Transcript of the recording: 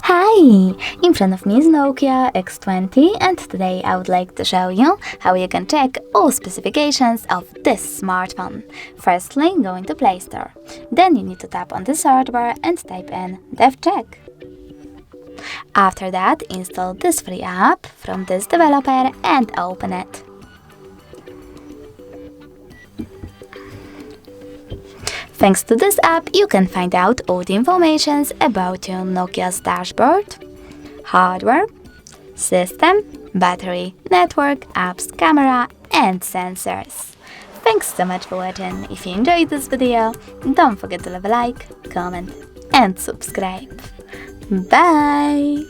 Hi! In front of me is Nokia X20 and today I would like to show you how you can check all specifications of this smartphone. Firstly, go into Play Store. Then you need to tap on the search bar and type in DevCheck. After that, install this free app from this developer and open it. Thanks to this app, you can find out all the information about your Nokia's dashboard, hardware, system, battery, network, apps, camera, and sensors. Thanks so much for watching. If you enjoyed this video, don't forget to leave a like, comment, and subscribe. Bye!